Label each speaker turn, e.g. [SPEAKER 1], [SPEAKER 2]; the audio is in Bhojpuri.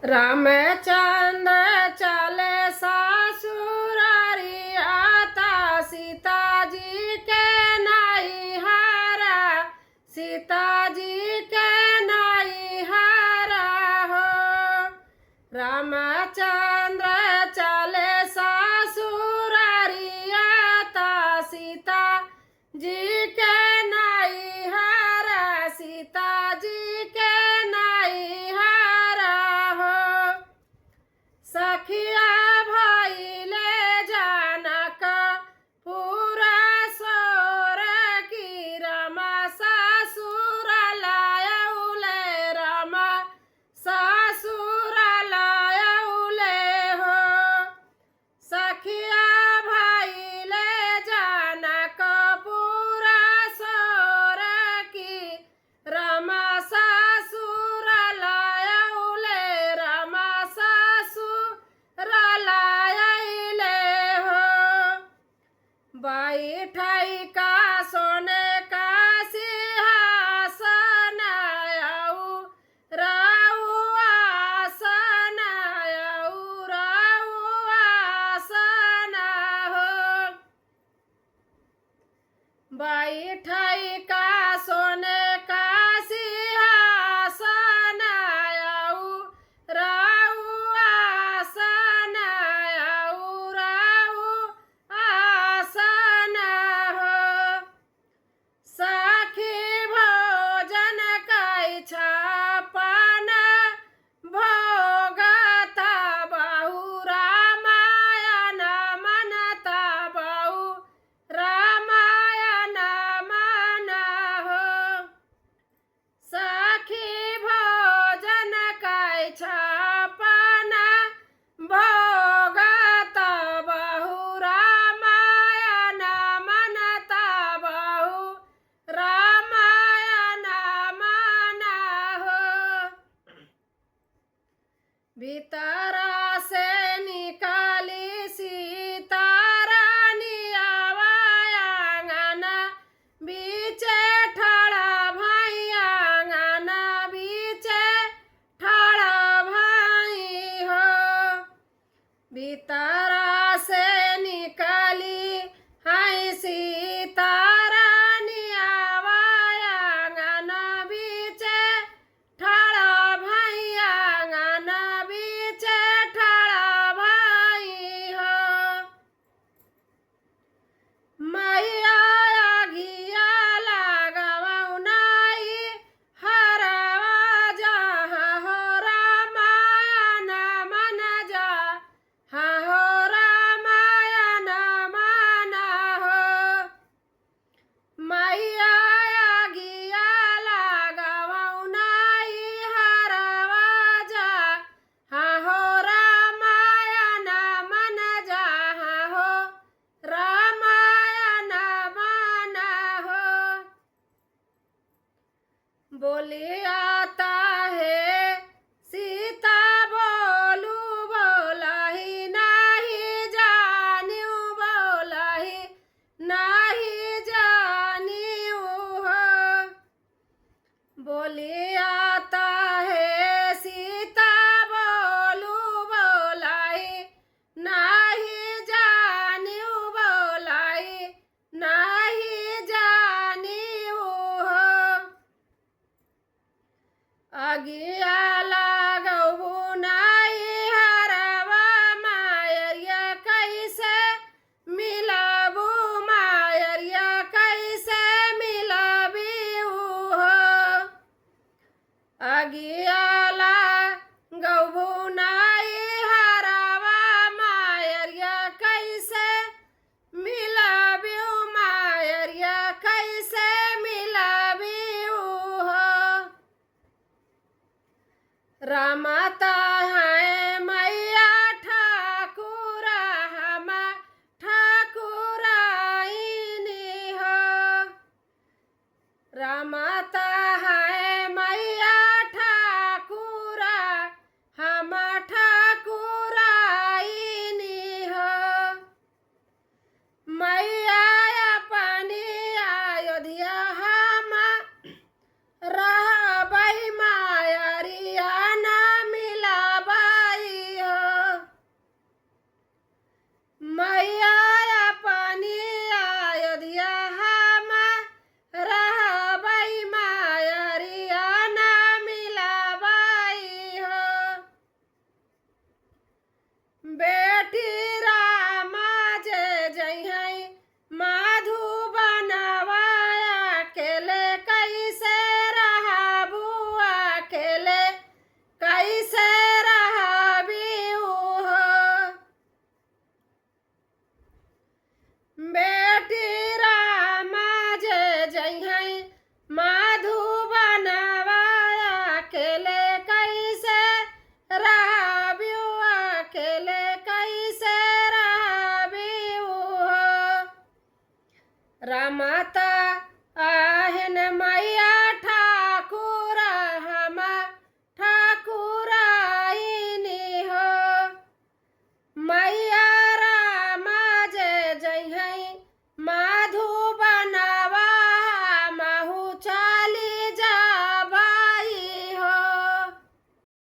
[SPEAKER 1] रामचंद्र चले ससुरारी आता सीता जी के नैहरा, सीता जी के नैहरा हो। रामचंद्र चले ससुरारी आता सीता जी के नैहरा, सीता जी के नैहरा हो। सखिया भइले जनक पूरा सोर की, रमा ससुर लायउले, रमा ससुर लायउले हो। सखिया भइले जनक पूरा सोर की, रमा ससुर लायउले, रमा ससुर लायले हो। बैठई का सोने का सिंहासन आऊ राऊ आसन, आऊ राऊ आसन हो। बैठई का सोने का सिंहासन आऊ राऊ आसन, आऊ राऊ आसन हो। सखी भोजन कै छपन भोगता बहु, रामायण मनता बहु, रामायण मन हो। सखी भोजन कै छपन भोगता बहु, रामायण मनता बहु, रामायण मन हो। भीतरा से निकाली सीता रानी आवा आंगन, बीचे ठाड़ा भाई आंगन, बीचे ठाड़ा भाई हो। भीतरा से निकाली हाय सीता रानी आवा आंगन, बीचे ठाड़ा भाई आंगन, बीचे ठाड़ा भाई हो। मैया आगिया लागवौ नाई हरवा जहाँ हो, रामायण मन जा हाँ हो, रामायण मन हो। मैया आगिया लागवौ नाई हरवा जहाँ हो, रामायण मन जहाँ हो, रामायण मन हो। बोली आता है सीता बोलू बोलही नहीं जानियो, बोलही नहीं जानियो हो। बोली आता है सीता बोलू बोलही नहीं जानियो, बोलही नहीं जानियो हो। अगिया लागबू नाई हरवा मायरिया, कैसे मिलबू मायरिया, कैसे मिलबू हो। अगिया लागबू नाई हरवा मायरिया, कैसे मिलबू मायरिया, कैसे मिलबू हो। रामाता